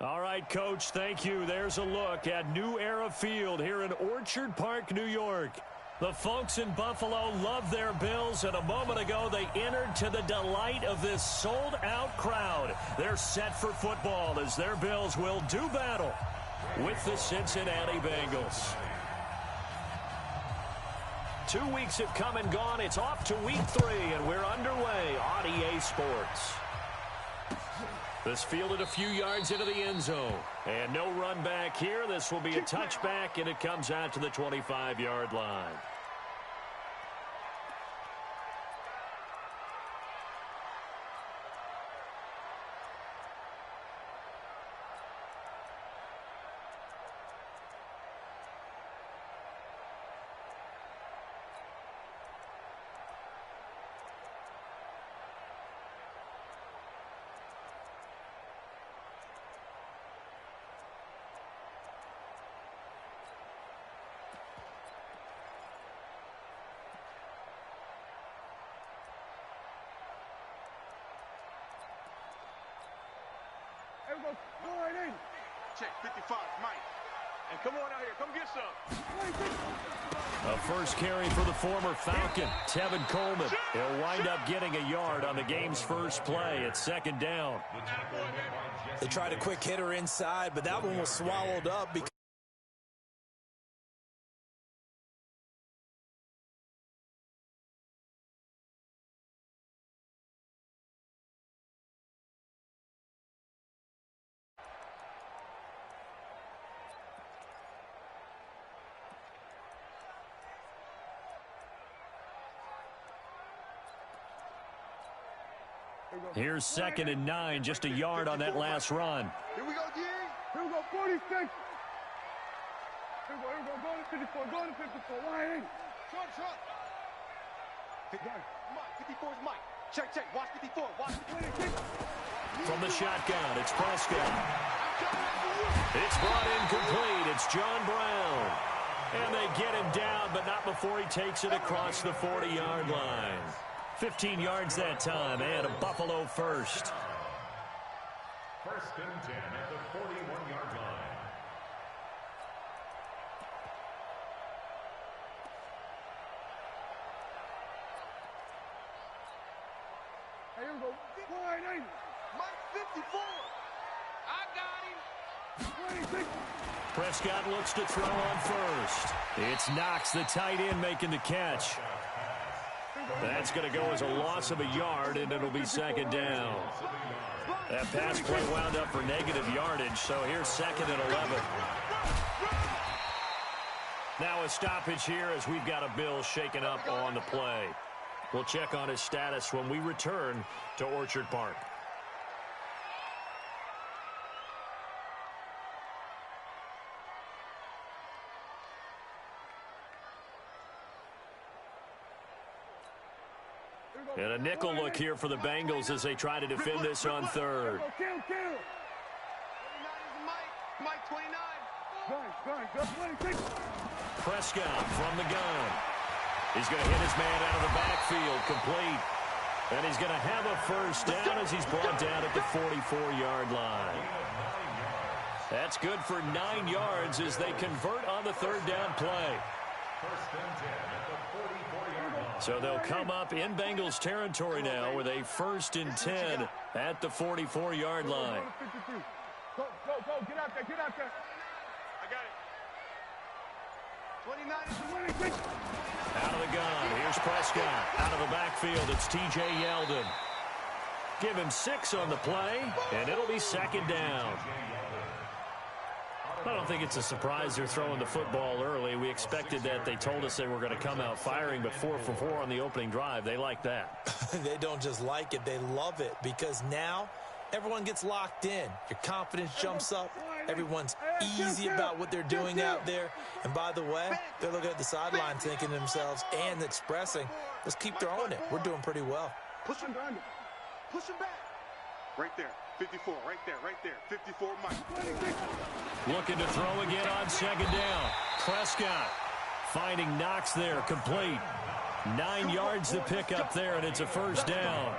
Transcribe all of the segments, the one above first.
All right, Coach, thank you. There's a look at New Era Field here in Orchard Park, New York. The folks in Buffalo love their Bills, and a moment ago they entered to the delight of this sold-out crowd. They're set for football as their Bills will do battle with the Cincinnati Bengals. 2 weeks have come and gone. It's off to week 3, and we're underway on EA Sports. This fielded a few yards into the end zone. And no run back here. This will be a touchback, and it comes out to the 25-yard line. Check 55, Mike. And come on out here. Come get some. A first carry for the former Falcon, Tevin Coleman. He'll wind up getting a yard on the game's first play. It's second down. They tried a quick hitter inside, but that one was swallowed up because Here's 2nd and 9, just a yard on that last run. Here we go, G. Here we go, 46. Here we go, go to 54, go to 54. Why ain't? Truck. Mike, 54 is Mike. Check. Watch 54. Watch 56. From the shotgun, it's Prescott. It's brought in complete. It's John Brown. And they get him down, but not before he takes it across the 40-yard line. 15 yards that time, and a Buffalo first. First and 10 at the 41-yard line. Here we go. Why ain't? Mike, 54. I got him. 26. Prescott looks to throw on first. It's Knox, the tight end, making the catch. That's going to go as a loss of a yard, and it'll be second down. That pass play wound up for negative yardage, so here's 2nd and 11. Now a stoppage here as we've got a Bill shaken up on the play. We'll check on his status when we return to Orchard Park. And a nickel look here for the Bengals as they try to defend this on third. Kill. 29 is Mike. 29. Gun. 26. Prescott from the gun. He's going to hit his man out of the backfield, complete. And he's going to have a first down as he's brought down at the 44-yard line. That's good for 9 yards as they convert on the third down play. First and 10 at the 44-yard line. So they'll come up in Bengals territory now with a 1st and 10 at the 44-yard line. Go. Get out there. I got it. 29 is 26. Out of the gun. Here's Prescott. Out of the backfield, it's T.J. Yeldon. Give him 6 on the play, and it'll be second down. I don't think it's a surprise they're throwing the football early. We expected that. They told us they were going to come out firing, but 4 for 4 on the opening drive. They like that. they don't just like it, they love it, because now everyone gets locked in. Your confidence jumps up. Everyone's easy about what they're doing out there. And by the way, they're looking at the sideline thinking to themselves and expressing, let's keep throwing it. We're doing pretty well. Push him back. Right there. 54, right there. 54, Mike. Looking to throw again on second down. Prescott finding Knox there, complete. 9 yards to pick up there, and it's a first down.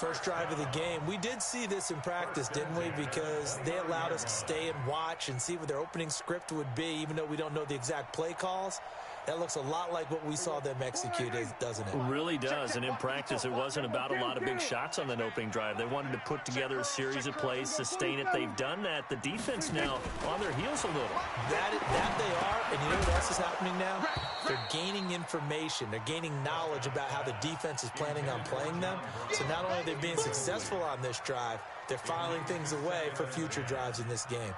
First drive of the game. We did see this in practice, didn't we? Because they allowed us to stay and watch and see what their opening script would be, even though we don't know the exact play calls. That looks a lot like what we saw them execute, doesn't it? It really does, and in practice, it wasn't about a lot of big shots on that opening drive. They wanted to put together a series of plays, sustain it. They've done that. The defense now on their heels a little. That they are, and you know what else is happening now? They're gaining information. They're gaining knowledge about how the defense is planning on playing them. So not only are they being successful on this drive, they're filing things away for future drives in this game.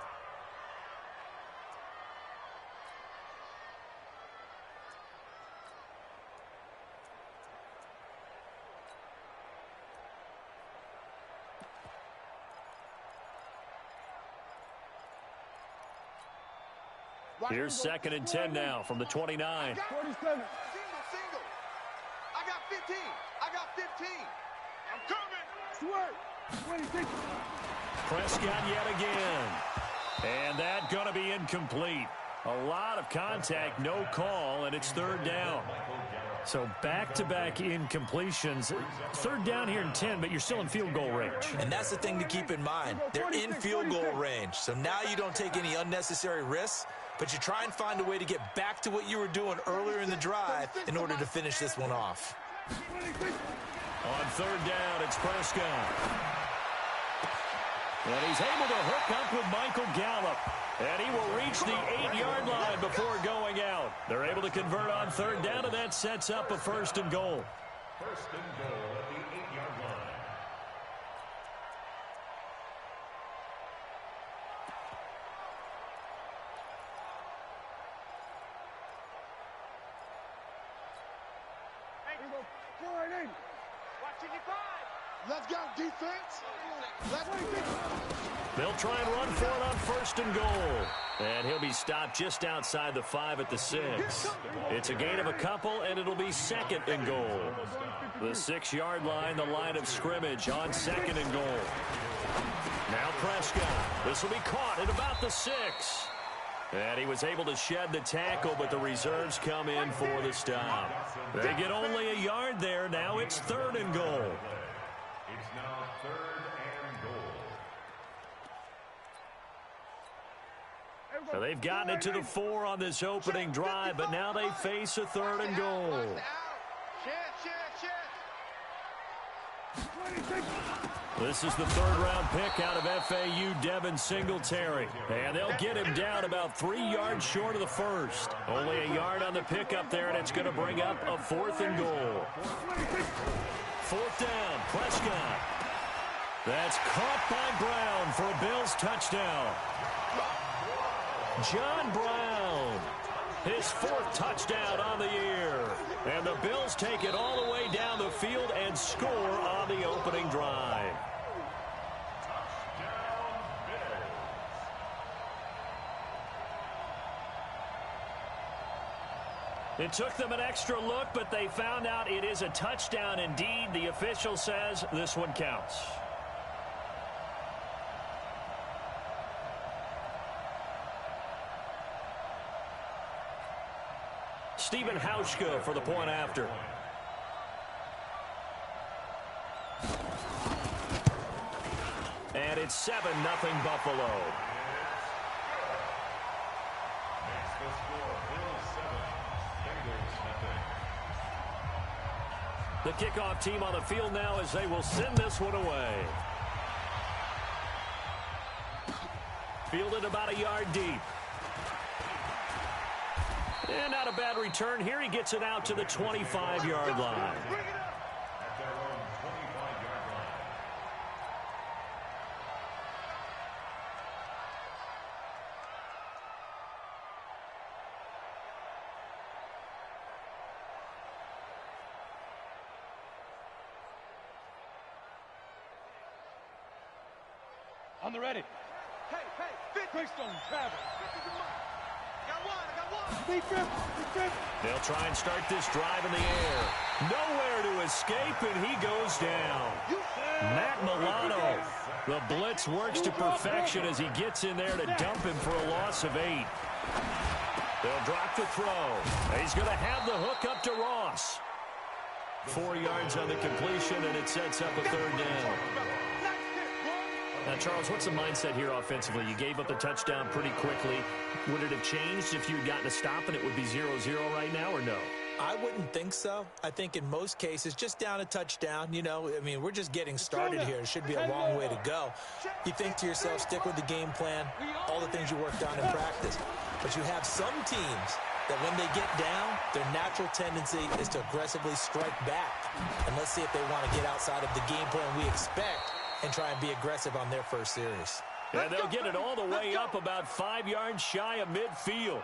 Here's 2nd and 10 now from the 29. 47. Single. I got 15. I got 15. I'm coming. Swerve. 26. Prescott yet again. And that going to be incomplete. A lot of contact, no call, and it's 3rd down. So back-to-back incompletions. 3rd down here in 10, but you're still in field goal range. And that's the thing to keep in mind. They're in field goal range. So now you don't take any unnecessary risks, but you try and find a way to get back to what you were doing earlier in the drive in order to finish this one off. On 3rd down, it's Prescott. And he's able to hook up with Michael Gallup. And he will reach the 8-yard line before going out. They're able to convert on 3rd down, and that sets up a 1st and goal. 1st and goal at the 8-yard line. Let's go, defense. Let's go. They'll try and run for it on 1st and goal. And he'll be stopped just outside the 5 at the 6. It's a gain of a couple, and it'll be 2nd and goal. The 6-yard line, the line of scrimmage on 2nd and goal. Now Prescott. This will be caught at about the 6. And he was able to shed the tackle, but the reserves come in for the stop. They get only a yard there. Now it's 3rd and goal. It's now 3rd and goal. So they've gotten it to the 4 on this opening drive, but now they face a 3rd and goal. This is the 3rd-round pick out of FAU, Devin Singletary. And they'll get him down about 3 yards short of the 1st. Only a yard on the pickup there, and it's going to bring up a 4th and goal. 4th down, Prescott. That's caught by Brown for a Bills touchdown. John Brown, his 4th touchdown on the year. And the Bills take it all the way down the field and score on the opening drive. It took them an extra look, but they found out it is a touchdown indeed. The official says this one counts. Stephen Hauschka for the point after. And it's 7-0 Buffalo. Makes the score Bills 7, Bengals nothing. The kickoff team on the field now as they will send this one away. Fielded about a yard deep. And not a bad return here. He gets it out to the 25-yard line. At their own 25-yard line. On the ready. Hey, 50. Quickstone, travel. Got one. They'll try and start this drive in the air. Nowhere to escape, and he goes down. Matt Milano. The blitz works to perfection as he gets in there to dump him for a loss of 8. They'll drop the throw. He's going to have the hook up to Ross. 4 yards on the completion, and it sets up a third down. Now, Charles, what's the mindset here offensively? You gave up the touchdown pretty quickly. Would it have changed if you had gotten a stop and it would be 0-0 right now, or no? I wouldn't think so. I think in most cases, just down a touchdown, we're just getting started here. It should be a long way to go. You think to yourself, stick with the game plan, all the things you worked on in practice. But you have some teams that when they get down, their natural tendency is to aggressively strike back. And let's see if they want to get outside of the game plan we expect and try and be aggressive on their first series. And they'll get it all the way up about 5 yards shy of midfield.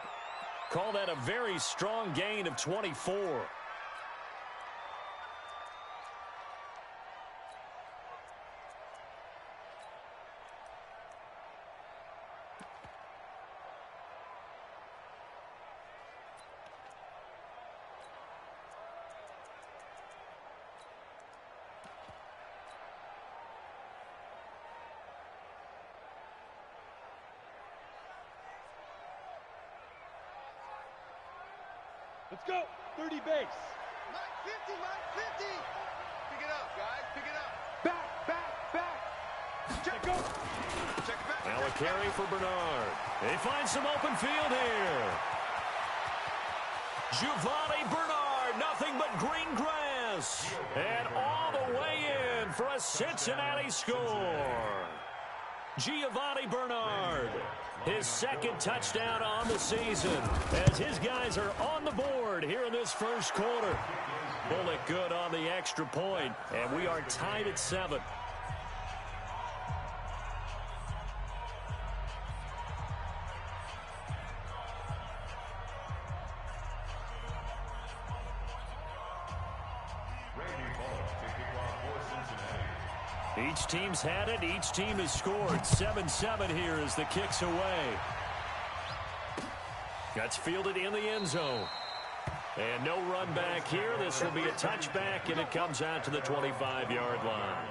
Call that a very strong gain of 24. Let's go. 30 base. 950, 950. Pick it up, guys. Pick it up. Back. Check go. Check it back. Now a carry for Bernard. He finds some open field here. Giovanni Bernard, nothing but green grass. And all the way in for a Cincinnati score. Giovanni Bernard, his second touchdown on the season, as his guys are on the board here in this first quarter. Bullock good on the extra point, and we are tied at 7. Each team's had it. Each team has scored. 7-7 here as the kick's away. That's fielded in the end zone. And no run back here. This will be a touchback, and it comes out to the 25-yard line.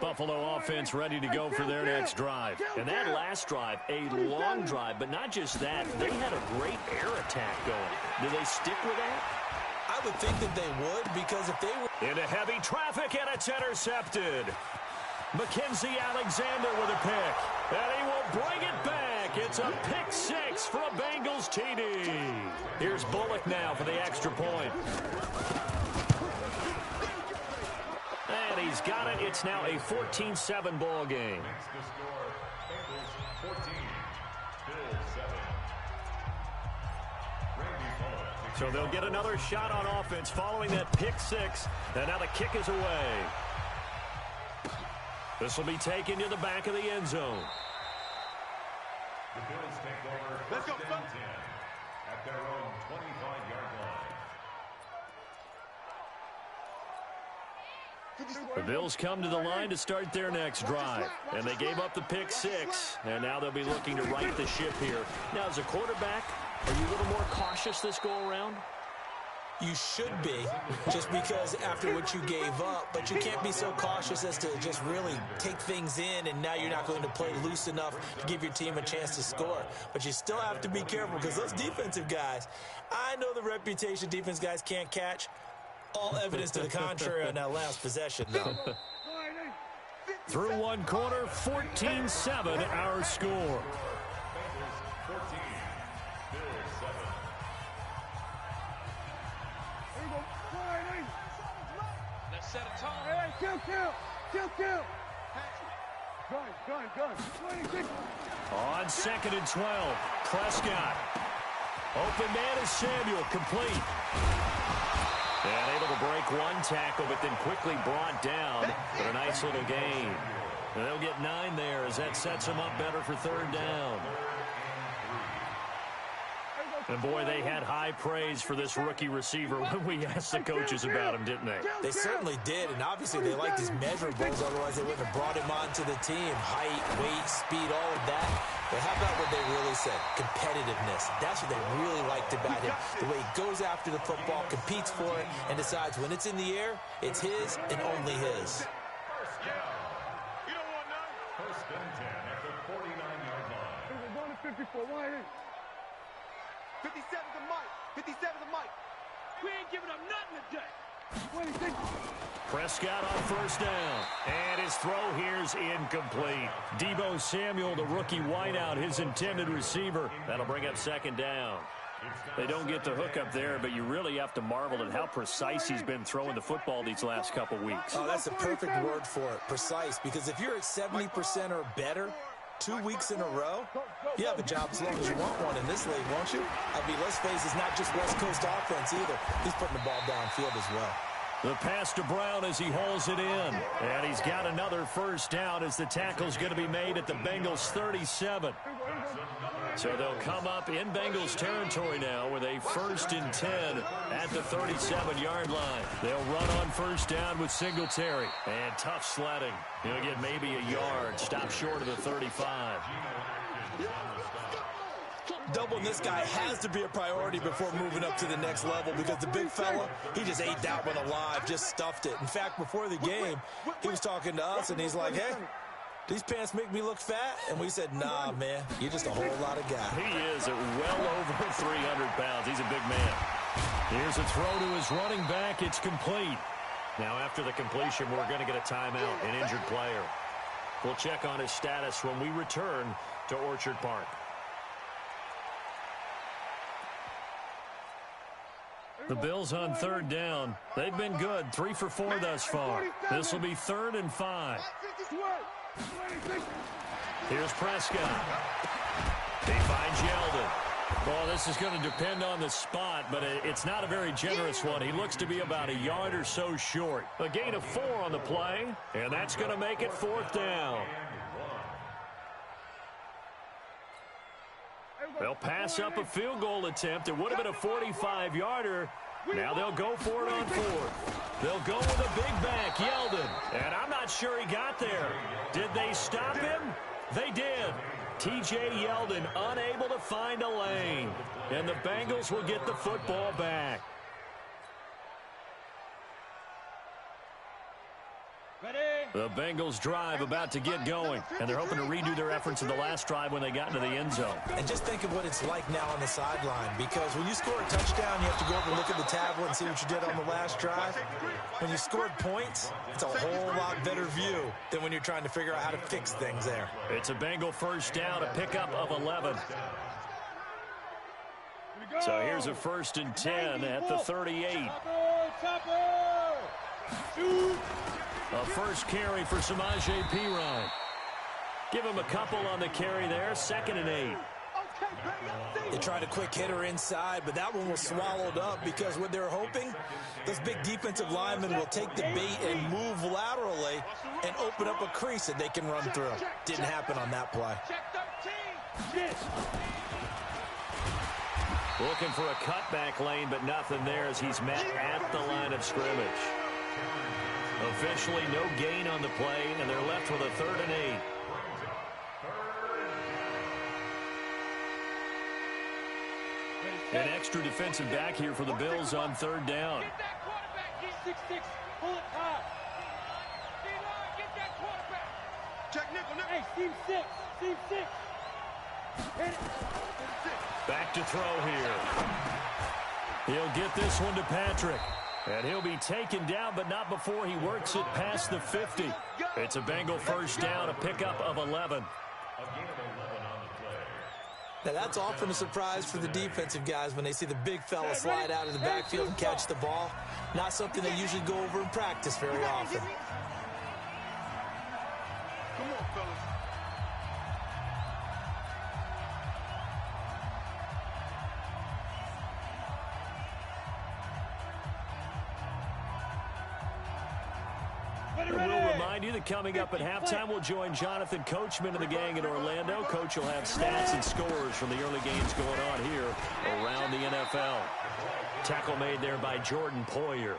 Buffalo offense ready to go for their next drive. And that last drive, a long drive, but not just that. They had a great air attack going. Do they stick with that? I would think that they would, because if they were into heavy traffic, and it's intercepted. Mackenzie Alexander with a pick. And he will bring it back. It's a pick 6 for a Bengals TD. Here's Bullock now for the extra point. And he's got it. It's now a 14-7 ball game. Makes the score Bengals 14, Bills 7. Randy Bullock. So they'll get another shot on offense following that pick 6. And now the kick is away. This will be taken to the back of the end zone. The Bills take over Let's go, first and 10 at their own 25-yard line. The Bills come to the line to start their next drive. And they gave up the pick 6. And now they'll be looking to right the ship here. Now, as a quarterback, are you a little more cautious this go-around? You should be, just because after what you gave up, but you can't be so cautious as to just really take things in, and now you're not going to play loose enough to give your team a chance to score. But you still have to be careful, because those defensive guys, I know the reputation defense guys can't catch. All evidence to the contrary on that last possession, though. Through one quarter, 14-7 our score. Bengals 14, Bills 7. Let's set a tone. Hey, kill. Gun. 26. On 2nd and 12, Prescott. Open man is Samuel, complete. And able to break one tackle, but then quickly brought down. But a nice little gain. And they'll get 9 there as that sets them up better for 3rd down. And boy, they had high praise for this rookie receiver when we asked the coaches about him, didn't they? They certainly did, and obviously they liked his measurables, otherwise they wouldn't have brought him onto the team. Height, weight, speed, all of that. But how about what they really said? Competitiveness. That's what they really liked about him. The way he goes after the football, competes for it, and decides when it's in the air, it's his and only his. First and 10 at the 49-yard line. 54. 180. 57 to Mike. 57 to Mike. We ain't giving up nothing today. 26. Prescott on first down. And his throw here's incomplete. Deebo Samuel, the rookie wideout, his intended receiver. That'll bring up second down. They don't get the hook up there, but you really have to marvel at how precise he's been throwing the football these last couple weeks. Oh, that's a perfect word for it, precise, because if you're at 70% or better 2 weeks in a row, you have a job as long as you want one in this league, won't you? I mean, let's face it, it's not just West Coast offense either. He's putting the ball downfield as well. The pass to Brown as he hauls it in. And he's got another first down as the tackle's going to be made at the Bengals 37. So they'll come up in Bengals territory now with a 1st and 10 at the 37-yard line. They'll run on first down with Singletary. And tough sledding. He'll get maybe a yard. Stop short of the 35. Doubling this guy has to be a priority before moving up to the next level because the big fella, he just ate that one alive, just stuffed it. In fact, before the game, he was talking to us, and he's like, hey, these pants make me look fat? And we said, nah, man, you're just a whole lot of guy. He is at well over 300 pounds. He's a big man. Here's a throw to his running back. It's complete. Now, after the completion, we're going to get a timeout, an injured player. We'll check on his status when we return to Orchard Park. The Bills on third down. They've been good, 3 for 4 thus far. This will be 3rd and 5. Here's Prescott. He finds Yeldon. Well, this is going to depend on the spot, but it's not a very generous one. He looks to be about a yard or so short. A gain of 4 on the play, and that's going to make it 4th down. They'll pass up a field goal attempt. It would have been a 45-yarder. Now they'll go for it on 4th. They'll go with a big back, Yeldon. And I'm not sure he got there. Did they stop him? They did. T.J. Yeldon unable to find a lane. And the Bengals will get the football back. The Bengals drive about to get going, and they're hoping to redo their efforts in the last drive when they got into the end zone. And just think of what it's like now on the sideline, because when you score a touchdown, you have to go over and look at the tablet and see what you did on the last drive. When you scored points, it's a whole lot better view than when you're trying to figure out how to fix things there. It's a Bengal first down, a pickup of 11. So here's a 1st and 10 at the 38. A first carry for Samaje Perine. Give him a couple on the carry there. 2nd and 8. They tried a quick hitter inside, but that one was swallowed up because what they're hoping, those big defensive linemen will take the bait and move laterally and open up a crease that they can run through. Didn't happen on that play. Looking for a cutback lane, but nothing there as he's met at the line of scrimmage. Officially no gain on the play, and they're left with a 3rd and 8. An extra defensive back here for the Bills on 3rd down. Get that quarterback. He's 6'6". Pull it high. Get that quarterback. Check nickel. Hey, team 6. Team 6. Hit it. Back to throw here. He'll get this one to Patrick. And he'll be taken down, but not before he works it past the 50. It's a Bengal first down, a pickup of 11. Now, that's often a surprise for the defensive guys when they see the big fella slide out of the backfield and catch the ball. Not something they usually go over in practice very often. Come on, fellas. We'll remind you that coming up at halftime, we'll join Jonathan Coachman and the gang in Orlando. Coach will have stats and scores from the early games going on here around the NFL. Tackle made there by Jordan Poyer.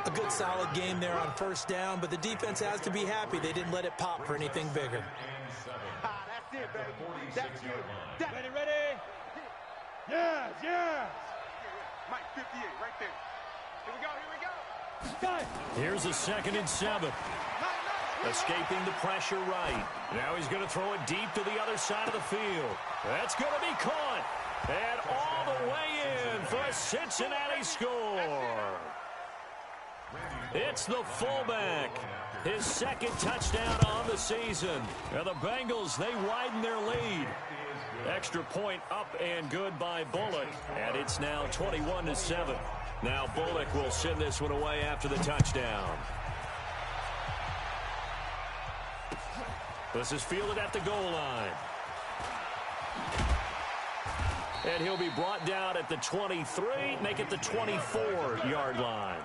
A good solid game there on first down, but the defense has to be happy they didn't let it pop for anything bigger. That's it, baby. That's it. Ready? Yes. Mike 58, right there. Here we go. Here's a 2nd and 7. Escaping the pressure right. Now he's going to throw it deep to the other side of the field. That's going to be caught. And all the way in for a Cincinnati score. It's the fullback. His 2nd touchdown on the season. And the Bengals, they widen their lead. Extra point up and good by Bullock. And it's now 21-7. Now Bullock will send this one away after the touchdown. This is fielded at the goal line. And he'll be brought down at the 23, make it the 24-yard line.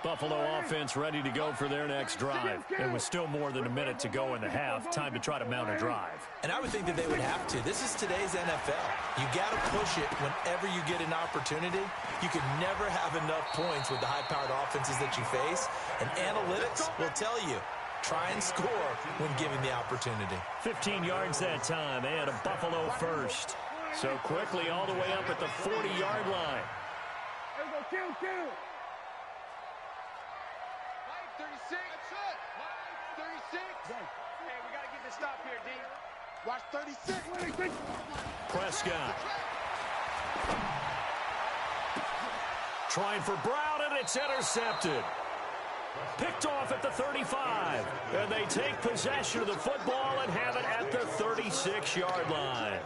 Buffalo offense ready to go for their next drive. It was still more than a minute to go in the half. Time to try to mount a drive. And I would think that they would have to. This is today's NFL. You got to push it whenever you get an opportunity. You can never have enough points with the high-powered offenses that you face. And analytics will tell you, try and score when given the opportunity. 15 yards that time and a Buffalo first. So quickly all the way up at the 40-yard line. There we go, kill. 36. That's it. 36. Hey, we got to get this stop here, D. Watch 36. Prescott. Trying for Brown, and it's intercepted. Picked off at the 35. And they take possession of the football and have it at the 36-yard line.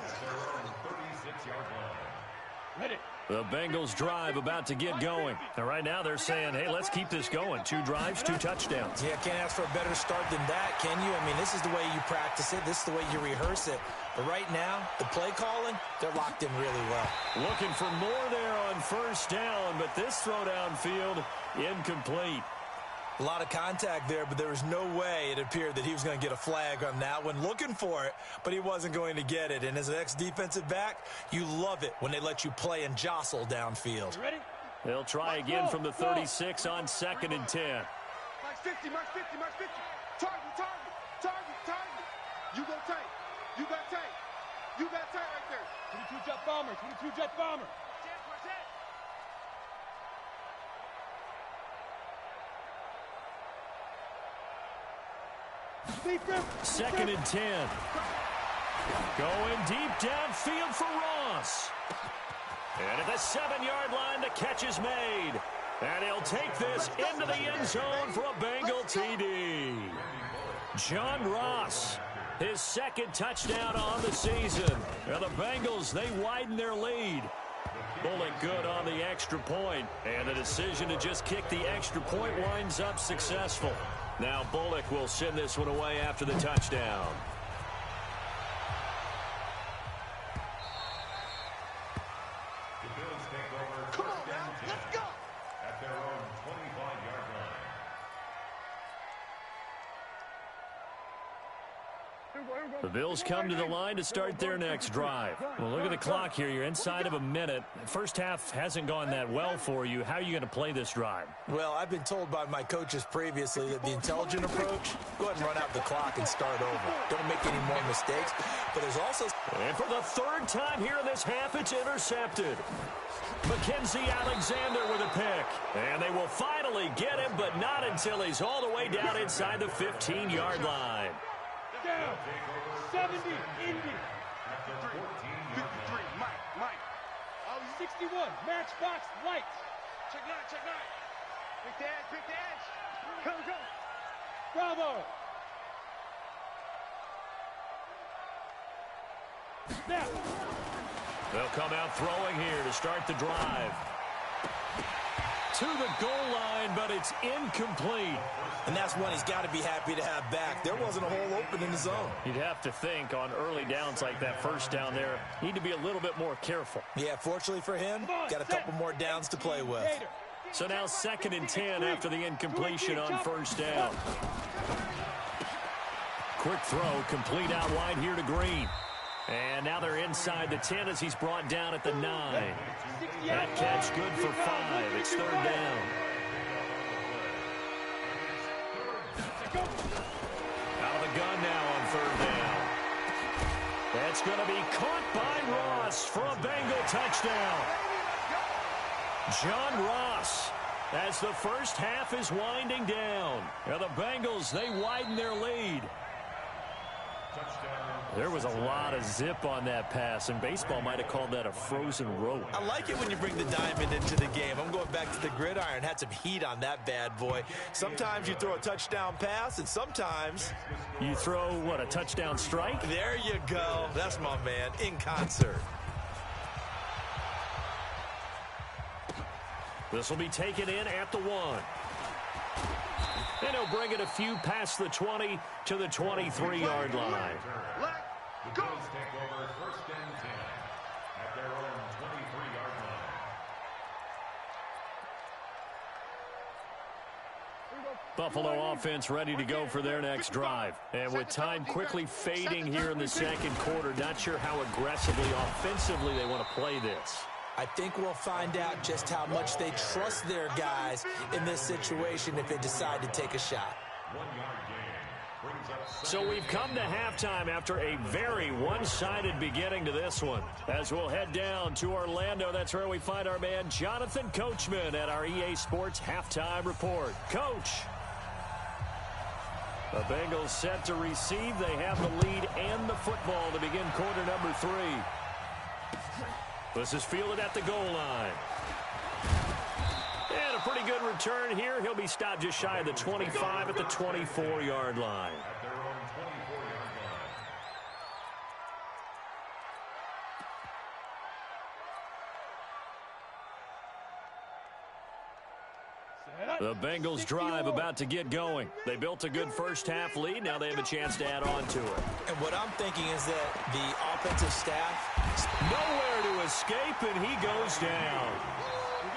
The Bengals drive about to get going. And right now they're saying, hey, let's keep this going. 2 drives, 2 touchdowns. Yeah, can't ask for a better start than that, can you? I mean, this is the way you practice it. This is the way you rehearse it. But right now, the play calling, they're locked in really well. Looking for more there on first down, but this throw downfield incomplete. A lot of contact there, but there was no way it appeared that he was going to get a flag on that one. Looking for it, but he wasn't going to get it. And as an ex-defensive back, you love it when they let you play and jostle downfield. You ready? They'll try again from the 36 on 2nd and 10. Mark 50. Target. You go tight. You got tight right there. 22 jet bomber. Second and 10. Going deep downfield for Ross. And at the 7-yard line, the catch is made. And he'll take this into the end zone for a Bengal TD. John Ross, his 2nd touchdown on the season. And the Bengals, they widen their lead. Bullock good on the extra point. And the decision to just kick the extra point winds up successful. Now Bullock will send this one away after the touchdown. Come on now, let's go. At their own 25-yard line. The Bills come to the line to start their next drive. Well, look at the clock here. You're inside of a minute. First half hasn't gone that well for you. How are you going to play this drive? Well, I've been told by my coaches previously that the intelligent approach, go ahead and run out the clock and start over. Don't make any more mistakes. But there's also... And for the 3rd time here in this half, it's intercepted. Mackenzie Alexander with a pick. And they will finally get him, but not until he's all the way down inside the 15-yard line. Down. 70, Indy. 53, Mike. Oh, 61, matchbox, lights. Check 9. Pick the edge. Go. Bravo. Snap. They'll come out throwing here to start the drive. To the goal line, but it's incomplete. And that's one he's got to be happy to have back. There wasn't a hole open in the zone. You'd have to think on early downs like that first down there, need to be a little bit more careful. Yeah, fortunately for him, got a couple more downs to play with. So now 2nd and 10 after the incompletion on first down. Quick throw, complete out wide here to Green. And now they're inside the 10 as he's brought down at the 9. That catch good for 5. It's 3rd down. Out of the gun now on 3rd down. That's going to be caught by Ross for a Bengal touchdown. John Ross, as the first half is winding down. Now the Bengals, they widen their lead. There was a lot of zip on that pass, and baseball might have called that a frozen rope. I like it when you bring the diamond into the game. I'm going back to the gridiron. Had some heat on that bad boy. Sometimes you throw a touchdown pass, and sometimes you throw, what, a touchdown strike? There you go. That's my man, in concert. This will be taken in at the 1. And he'll bring it a few past the 20 to the 23-yard line. The Bills take over 1st and 10 at their own 23-yard line. Buffalo offense ready to go for their next drive. And with time quickly fading here in the second quarter, not sure how aggressively, offensively they want to play this. I think we'll find out just how much they trust their guys in this situation if they decide to take a shot. 1-yard gain brings up. So we've come to halftime after a very one-sided beginning to this one. As we'll head down to Orlando, that's where we find our man Jonathan Coachman at our EA Sports Halftime Report. Coach. The Bengals set to receive. They have the lead and the football to begin quarter number 3. This is fielded at the goal line. And a pretty good return here. He'll be stopped just shy of the 25 at the 24-yard line. At their own 24-yard line. The Bengals drive about to get going. They built a good first half lead. Now they have a chance to add on to it. And what I'm thinking is that the offensive staff, nowhere to escape, and he goes down.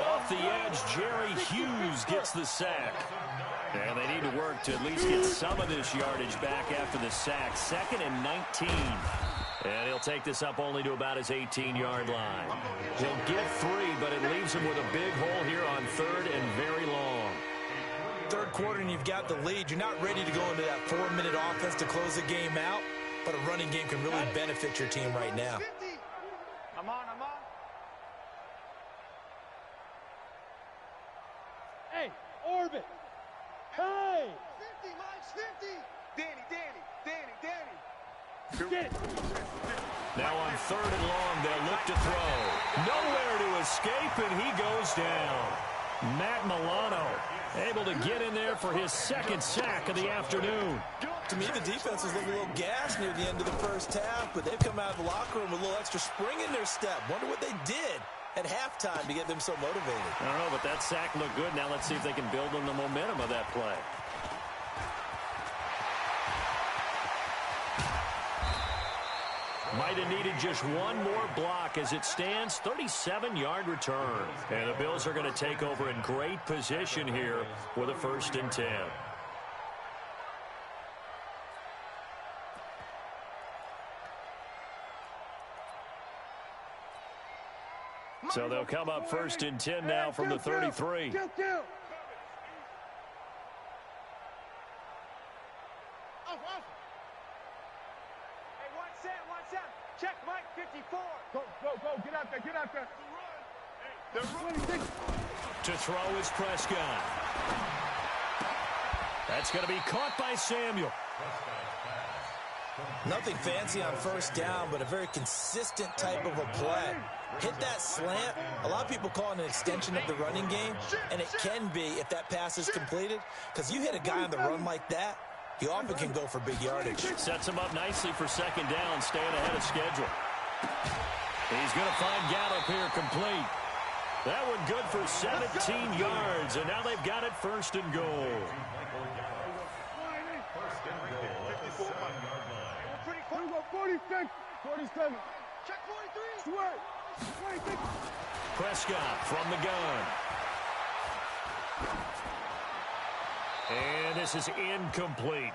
Off the edge, Jerry Hughes gets the sack. And they need to work to at least get some of this yardage back after the sack. 2nd and 19. And he'll take this up only to about his 18-yard line. He'll get 3, but it leaves him with a big hole here on 3rd and very long. Third quarter and you've got the lead. You're not ready to go into that 4-minute offense to close the game out, but a running game can really benefit your team right now. I'm on. Hey, Orbit. Hey. 50, Mike, 50. Danny. Get it. Now on 3rd and long, they'll look to throw. Nowhere to escape, and he goes down. Matt Milano able to get in there for his 2nd sack of the afternoon. To me, the defense was looking a little gassed near the end of the first half, but they've come out of the locker room with a little extra spring in their step. Wonder what they did at halftime to get them so motivated. I don't know, but that sack looked good. Now let's see if they can build on the momentum of that play. Might have needed just one more block. As it stands, 37-yard return. And the Bills are going to take over in great position here with a 1st and 10. So they'll come up 1st and 10 now from the 33. Check, Mike, 54. Go, get out there. They're running. To throw is Prescott. That's going to be caught by Samuel. Nothing fancy on 1st down, but a very consistent type of a play. Hit that slant. A lot of people call it an extension of the running game, and it can be if that pass is completed, because you hit a guy on the run like that, he often can go for big yardage. Sets him up nicely for 2nd down, staying ahead of schedule. He's going to find Gallup here complete. That one good for 17 yards, and now they've got it 1st and goal. 1st and goal at the 7-yard line. 46, 47. Check 43. Swear. 26. Prescott from the gun. And this is incomplete.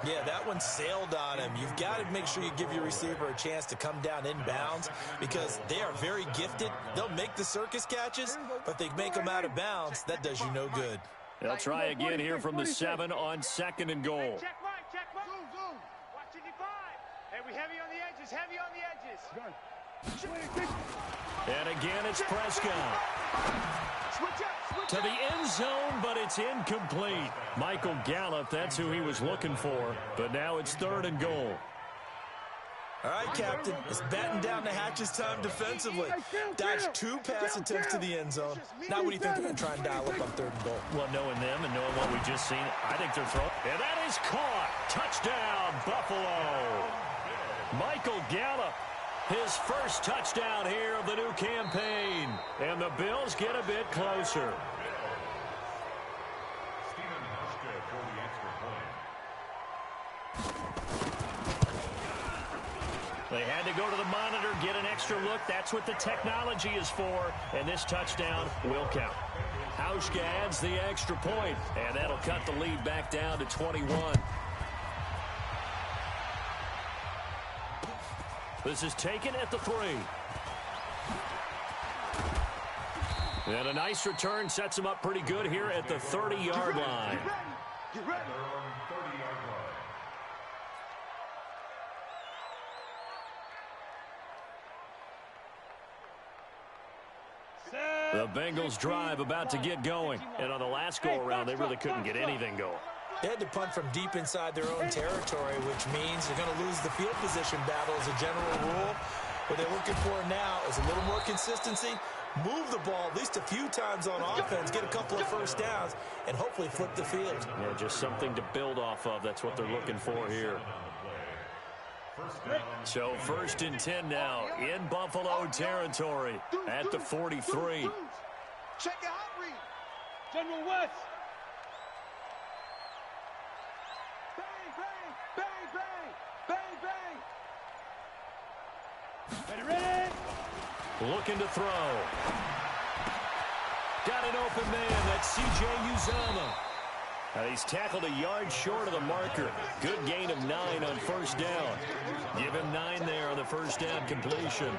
Yeah, that one sailed on him. You've got to make sure you give your receiver a chance to come down inbounds because they are very gifted. They'll make the circus catches, but if they make them out of bounds, that does you no good. They'll try again here from the 7 on 2nd and goal. Check Mike. Watch 55. Hey, we heavy on the edges. edges, heavy on the edges. And again, it's Prescott. To the end zone, but it's incomplete. Michael Gallup, that's who he was looking for. But now it's 3rd and goal. All right, Captain, it's batten down the hatches time defensively. Dodged 2 pass attempts to the end zone. Now what do you think they're going to try and dial up on 3rd and goal? Well, knowing them and knowing what we just seen, I think they're throwing. And that is caught. Touchdown, Buffalo. Michael Gallup, his first touchdown here of the new campaign. And the Bills get a bit closer. They had to go to the monitor, get an extra look. That's what the technology is for. And this touchdown will count. Hauschka adds the extra point, and that'll cut the lead back down to 21. This is taken at the 3. And a nice return sets him up pretty good here at the 30-yard line. Get ready. The Bengals drive about to get going. And on the last go-around, they really couldn't get anything going. They had to punt from deep inside their own territory, which means they're going to lose the field position battle as a general rule. What they're looking for now is a little more consistency, move the ball at least a few times on offense, get a couple of first downs, and hopefully flip the field. Yeah, just something to build off of. That's what they're looking for here. So 1st and 10 now in Buffalo territory at the 43. Check it out, Reed. General West. Bang, bang, bang, bang, bang, bang. Ready? Looking to throw. Got an open man. That's C.J. Uzomah. He's tackled a yard short of the marker. Good gain of 9 on first down. Give him 9 there on the first down completion.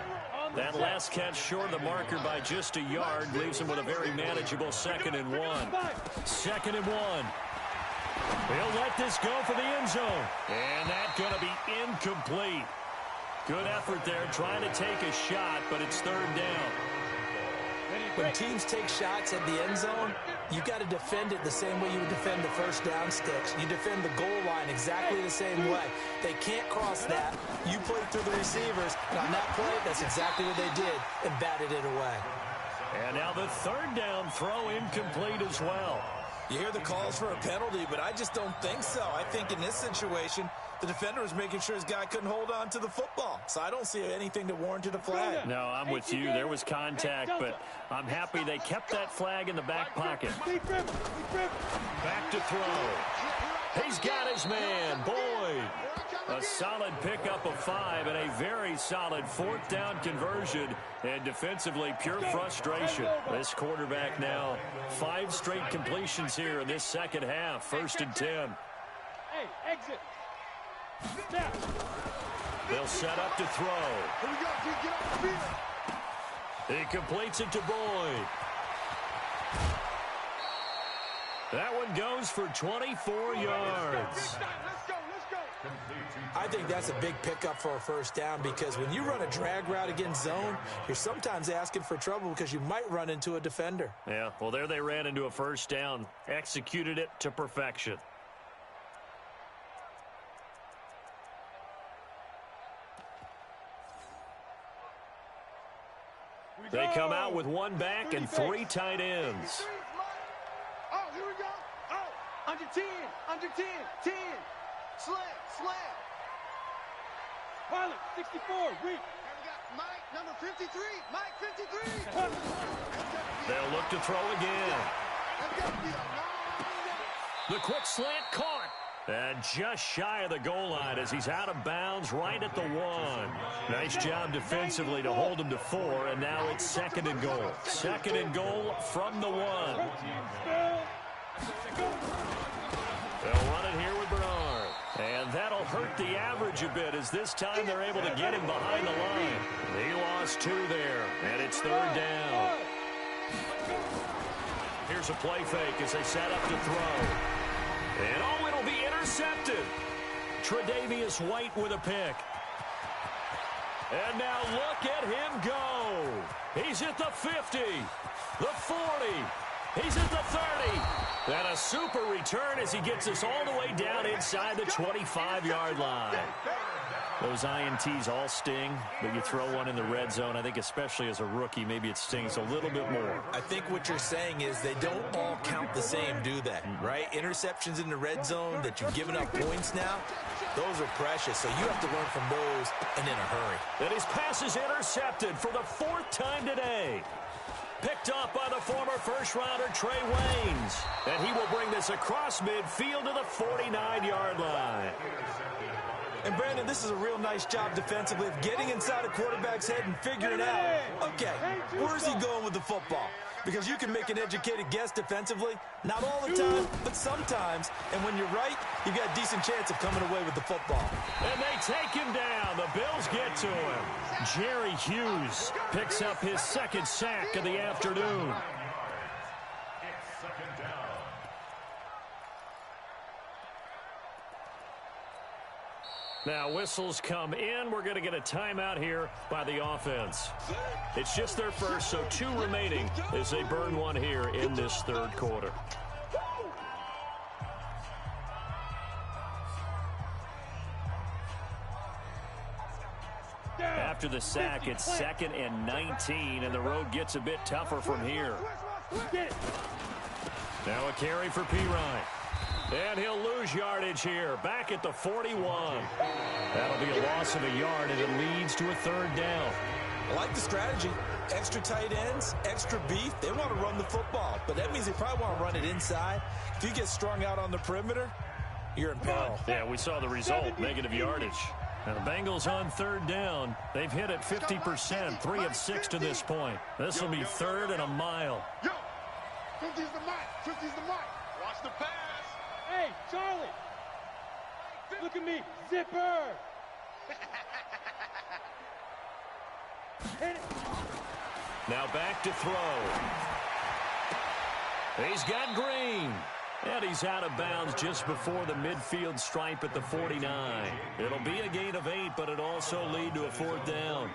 That last catch short of the marker by just a yard leaves him with a very manageable 2nd and 1. 2nd and 1. He'll let this go for the end zone. And that's going to be incomplete. Good effort there trying to take a shot, but it's 3rd down. When teams take shots at the end zone, you've got to defend it the same way you would defend the first down sticks. You defend the goal line exactly the same way. They can't cross that. You play through the receivers, and on that play, that's exactly what they did, and batted it away. And now the 3rd down throw incomplete as well. You hear the calls for a penalty, but I just don't think so. I think in this situation, the defender was making sure his guy couldn't hold on to the football. So I don't see anything that warranted a flag. No, I'm with you. There was contact, but I'm happy they kept that flag in the back pocket. Back to throw. He's got his man, Boyd. A solid pickup of 5 and a very solid 4th down conversion. And defensively, pure frustration. This quarterback now, 5 straight completions here in this second half. 1st and 10. Hey, exit. They'll set up to throw. Here we go, Pete. Get off the field. He completes it to Boyd. That one goes for 24 yards. Let's go. I think that's a big pickup for a first down because when you run a drag route against zone, you're sometimes asking for trouble because you might run into a defender. Yeah, well, there they ran into a first down. Executed it to perfection. They come out with 1 back and 3 tight ends. Oh, here we go. Oh, under 10, 10. Slam. Pilot, 64, Reed. And we got Mike, number 53. Mike, 53. They'll look to throw again. The quick slant caught. And just shy of the goal line as he's out of bounds right at the 1. Nice job defensively to hold him to 4, and now it's 2nd and goal. 2nd and goal from the 1. They'll run it here with Bernard. And that'll hurt the average a bit as this time they're able to get him behind the line. He lost 2 there, and it's 3rd down. Here's a play fake as they set up to throw. And it'll be intercepted. Tre'Davious White with a pick. And now look at him go. He's at the 50, the 40. He's at the 30. And a super return as he gets us all the way down inside the 25-yard line. Those INTs all sting, but you throw one in the red zone, I think especially as a rookie, maybe it stings a little bit more. I think what you're saying is they don't all count the same, do they? Right? Interceptions in the red zone that you've given up points now, those are precious, so you have to learn from those and in a hurry. And his pass is intercepted for the 4th time today. Picked off by the former first-rounder Trey Waynes. And he will bring this across midfield to the 49-yard line. And, Brandon, this is a real nice job defensively of getting inside a quarterback's head and figuring out, okay, where's he going with the football? Because you can make an educated guess defensively, not all the time, but sometimes. And when you're right, you've got a decent chance of coming away with the football. And they take him down. The Bills get to him. Jerry Hughes picks up his 2nd sack of the afternoon. Now whistles come in. We're going to get a timeout here by the offense. It's just their first, so 2 remaining as they burn one here in this 3rd quarter. After the sack, it's 2nd and 19, and the road gets a bit tougher from here. Now a carry for Pirine. And he'll lose yardage here, back at the 41. That'll be a loss of a yard, and it leads to a 3rd down. I like the strategy. Extra tight ends, extra beef. They want to run the football, but that means they probably want to run it inside. If you get strung out on the perimeter, you're in peril. Yeah, we saw the result, negative yardage. Now the Bengals on 3rd down. They've hit it 50%, 3 of 6 to this point. This will be 3rd and a mile. Yo, 50's the mic. 50's the mic. Watch the pass. Hey, Charlie. Look at me. Zipper. Hit it. Now back to throw. He's got Green. And he's out of bounds just before the midfield stripe at the 49. It'll be a gain of 8, but it also lead to a 4th down.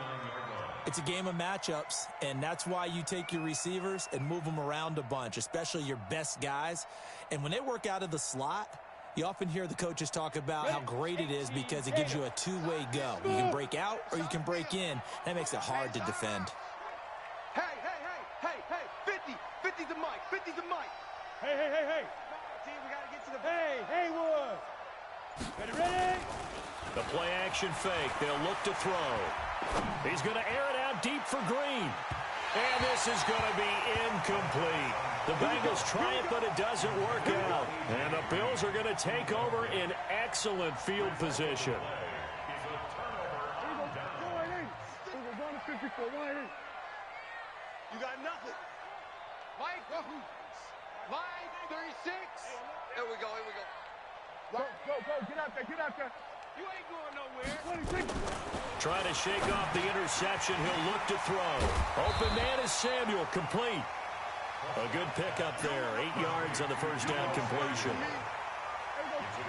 It's a game of matchups, and that's why you take your receivers and move them around a bunch, especially your best guys. And when they work out of the slot, you often hear the coaches talk about how great it is because it gives you a two-way go. You can break out or you can break in. That makes it hard to defend. Hey, 50. 50's the mic. 50's the mic. Hey. Team, we got to get to the... Hey, Haywood. Ready? The play action fake. They'll look to throw. He's going to air it out deep for Green. And this is going to be incomplete. The Bengals try it, but it doesn't work out. And the Bills are going to take over in excellent field position. You got nothing. Mike, line 36. Here we go. Go. Get out there. You ain't going nowhere. Trying to shake off the interception. He'll look to throw. Open man is Samuel. Complete. A good pickup there. 8 yards on the first down completion.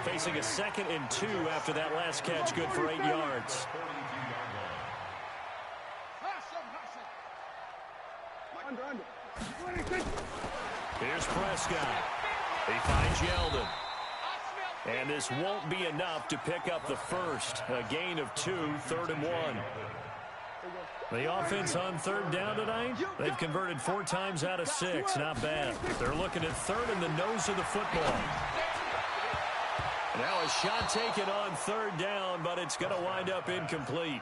Facing a 2nd and 2 after that last catch. Good for 8 yards. Here's Prescott. He finds Yeldon. And this won't be enough to pick up the first. A gain of 2, 3rd and 1. The offense on 3rd down tonight, they've converted 4 times out of 6. Not bad. They're looking at 3rd in the nose of the football. Now a shot taken on 3rd down, but it's going to wind up incomplete.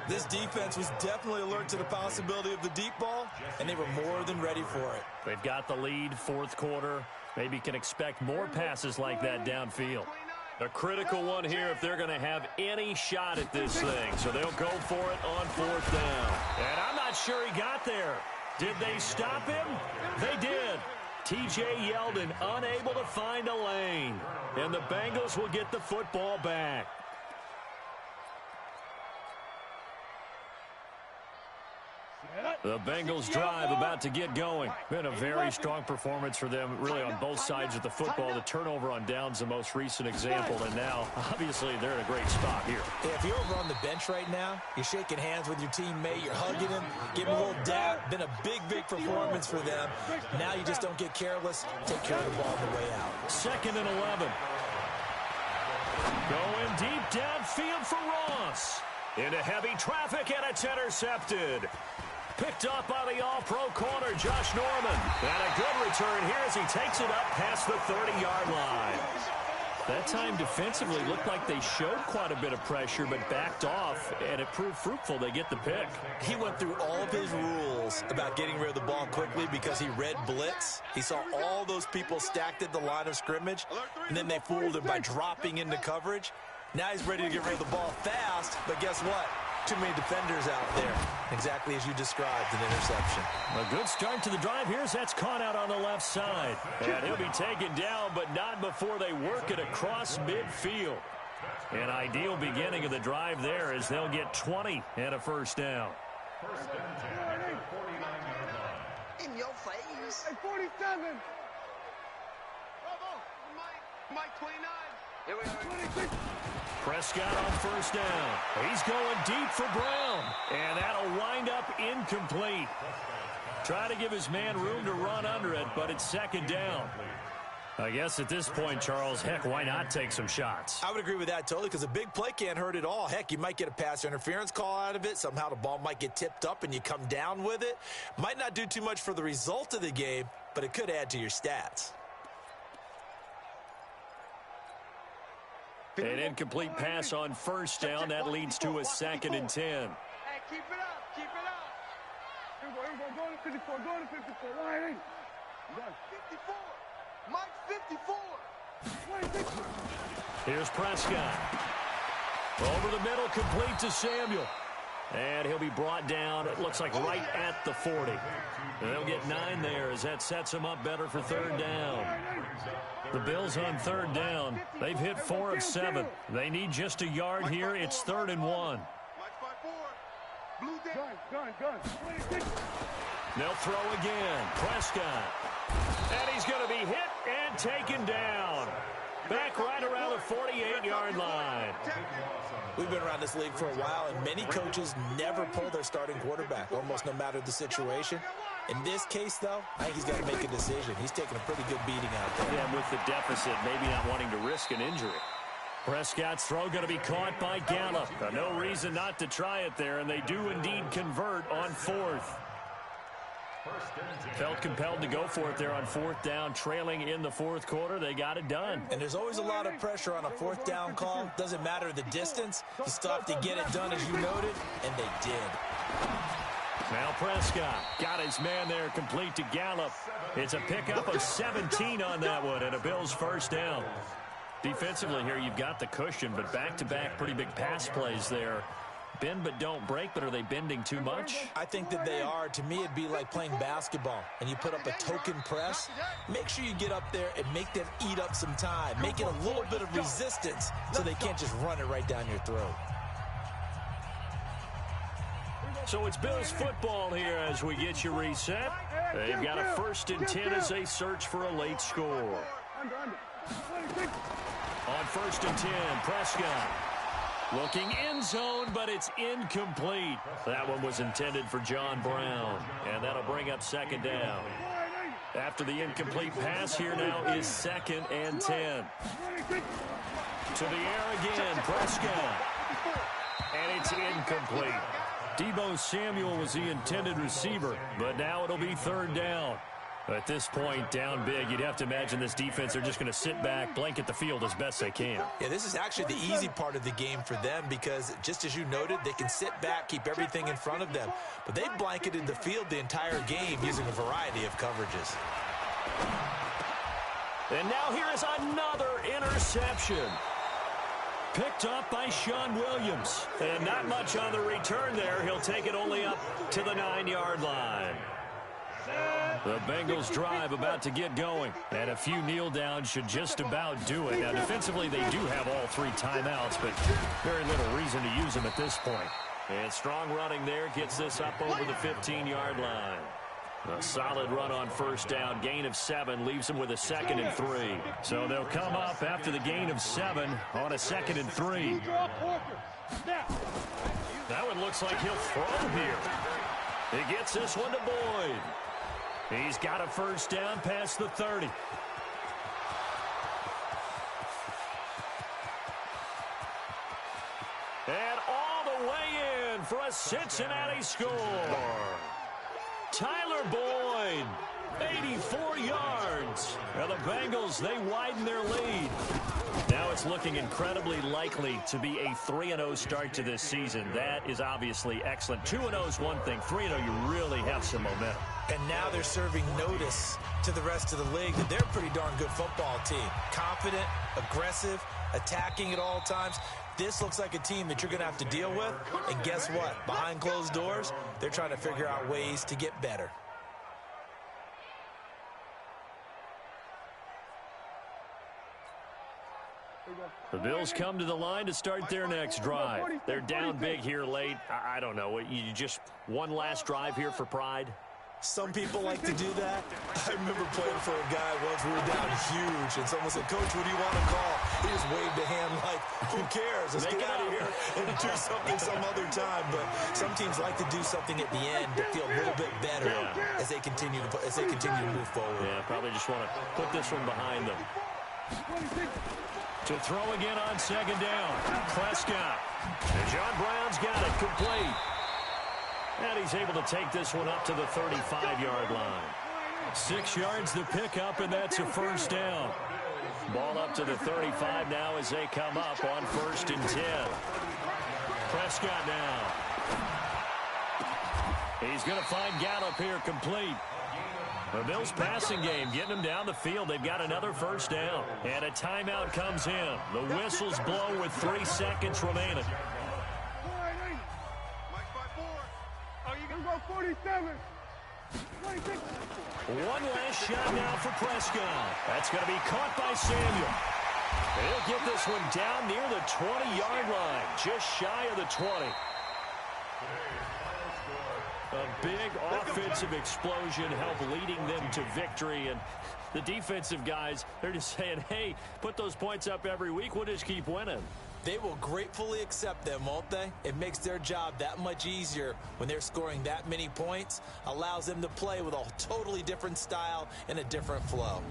This defense was definitely alert to the possibility of the deep ball, and they were more than ready for it. They've got the lead, 4th quarter. Maybe can expect more passes like that downfield. A critical one here if they're going to have any shot at this thing. So they'll go for it on 4th down. And I'm not sure he got there. Did they stop him? They did. T.J. Yeldon unable to find a lane. And the Bengals will get the football back. The Bengals drive about to get going. Been a very strong performance for them, really on both sides of the football. The turnover on downs, the most recent example, and now, obviously, they're in a great spot here. Yeah, if you're over on the bench right now, you're shaking hands with your teammate, you're hugging him, giving him a little dap. Been a big, big performance for them. Now you just don't get careless. Take care of the ball on the way out. 2nd and 11. Going deep downfield for Ross. Into heavy traffic, and it's intercepted. Picked up by the all-pro corner, Josh Norman. And a good return here as he takes it up past the 30-yard line. That time defensively looked like they showed quite a bit of pressure, but backed off, and it proved fruitful. They get the pick. He went through all of his rules about getting rid of the ball quickly because he read blitz. He saw all those people stacked at the line of scrimmage, and then they fooled him by dropping into coverage. Now he's ready to get rid of the ball fast, but guess what? Too many defenders out there. Exactly as you described, an interception. A good start to the drive here as that's caught out on the left side. And he'll be taken down, but not before they work it across midfield. An ideal beginning of the drive there as they'll get 20 and a first down. First and 10 at the 49-yard line. In your face. Hey, 47. Bravo. Mike 29. Here we go. 26. Prescott on first down. He's going deep for Brown. And that'll wind up incomplete. Try to give his man room to run under it, but it's 2nd down. I guess at this point, Charles, heck, why not take some shots? I would agree with that totally because a big play can't hurt at all. Heck, you might get a pass interference call out of it. Somehow the ball might get tipped up and you come down with it. Might not do too much for the result of the game, but it could add to your stats. An incomplete pass on first down. That leads to a 2nd and 10. Hey, keep it up. Keep it up. Here we go. Go to 54. Go to 54. Line in. 54. Mike 54. 26. Here's Prescott. Over the middle, complete to Samuel. And he'll be brought down, it looks like right at the 40. They'll get 9 there as that sets them up better for 3rd down. The Bills on 3rd down. They've hit 4 of 7. They need just a yard here. It's 3rd and 1. Mike 5-4. Blue down. Gun. 26. They'll throw again. Prescott. And he's going to be hit and taken down. Back right around the 48-yard line. We've been around this league for a while, and many coaches never pull their starting quarterback, almost no matter the situation. In this case, though, I think he's got to make a decision. He's taking a pretty good beating out there. Yeah, with the deficit, maybe not wanting to risk an injury. Prescott's throw going to be caught by Gallup. No reason not to try it there, and they do indeed convert on 4th. Felt compelled to go for it there on 4th down, trailing in the 4th quarter. They got it done. And there's always a lot of pressure on a 4th down call. Doesn't matter the distance. You still have to get it done, as you noted, and they did. Now Prescott got his man there, complete to Gallup. It's a pickup of 17 on that one, and a Bills first down. Defensively here, you've got the cushion, but back-to-back pretty big pass plays there. Bend but don't break, but are they bending too much? I think that they are. To me, it'd be like playing basketball, and you put up a token press. Make sure you get up there and make them eat up some time. Make it a little bit of resistance so they can't just run it right down your throat. So it's Bills football here as we get you reset. They've got a 1st and 10 as they search for a late score. On 1st and 10, Prescott. Looking end zone, but it's incomplete. That one was intended for John Brown, and that'll bring up 2nd down. After the incomplete pass, here now is 2nd and 10. To the air again, Prescott. And it's incomplete. Deebo Samuel was the intended receiver, but now it'll be 3rd down. At this point, down big, you'd have to imagine this defense, they're just going to sit back, blanket the field as best they can. Yeah, this is actually the easy part of the game for them because, just as you noted, they can sit back, keep everything in front of them. But they blanketed the field the entire game using a variety of coverages. And now here is another interception. Picked up by Sean Williams. And not much on the return there. He'll take it only up to the 9-yard line. The Bengals drive about to get going, and a few kneel downs should just about do it. Now, defensively, they do have all 3 timeouts, but very little reason to use them at this point. And strong running there gets this up over the 15-yard line. A solid run on first down. Gain of 7 leaves them with a 2nd and 3. So they'll come up after the gain of 7 on a 2nd and 3. That one looks like he'll throw here. He gets this one to Boyd. He's got a first down past the 30. And all the way in for a Cincinnati score. Tyler Boyd, 84 yards. Now the Bengals, they widen their lead. Now it's looking incredibly likely to be a 3-0 start to this season. That is obviously excellent. 2-0 is one thing. 3-0, you really have some momentum. And now they're serving notice to the rest of the league that they're a pretty darn good football team. Confident, aggressive, attacking at all times. This looks like a team that you're going to have to deal with. And guess what? Behind closed doors, they're trying to figure out ways to get better. The Bills come to the line to start their next drive. They're down big here late. I don't know. You just one last drive here for pride? Some people like to do that. I remember playing for a guy once. We were down huge, and someone said, "Coach, what do you want to call?" He just waved a hand like, "Who cares? Let's get out of here and do something some other time." But some teams like to do something at the end to feel a little bit better as they continue to move forward. Yeah, probably just want to put this one behind them. To throw again on 2nd down. Prescott. And John Brown's got it complete. And he's able to take this one up to the 35-yard line. 6 yards to pick up, and that's a first down. Ball up to the 35 now as they come up on 1st and 10. Prescott now. He's going to find Gallup here complete. The Bills passing game getting them down the field. They've got another first down. And a timeout comes in. The whistles blow with 3 seconds remaining. Go 47. 26. One last shot now for Prescott. That's going to be caught by Samuel. He'll get this one down near the 20-yard line, just shy of the 20. A big offensive explosion helped leading them to victory, and the defensive guys, they're just saying, hey, put those points up every week, we'll just keep winning. They will gratefully accept them, won't they? It makes their job that much easier when they're scoring that many points, allows them to play with a totally different style and a different flow.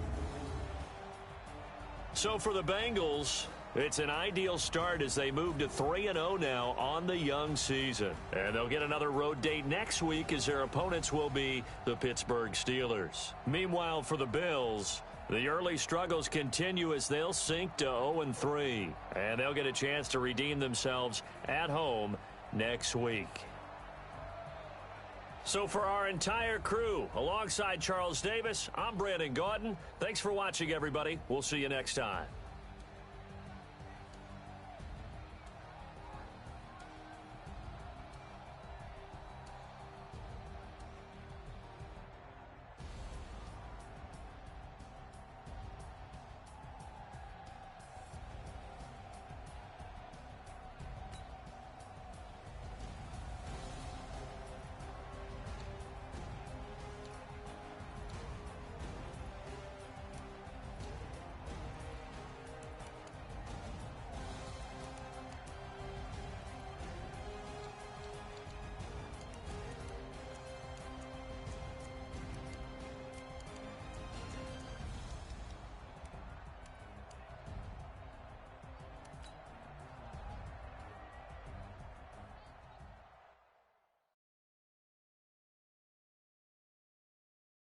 So for the Bengals, it's an ideal start as they move to 3-0 now on the young season. And they'll get another road date next week as their opponents will be the Pittsburgh Steelers. Meanwhile, for the Bills, the early struggles continue as they'll sink to 0-3. And they'll get a chance to redeem themselves at home next week. So for our entire crew, alongside Charles Davis, I'm Brandon Gautin. Thanks for watching, everybody. We'll see you next time.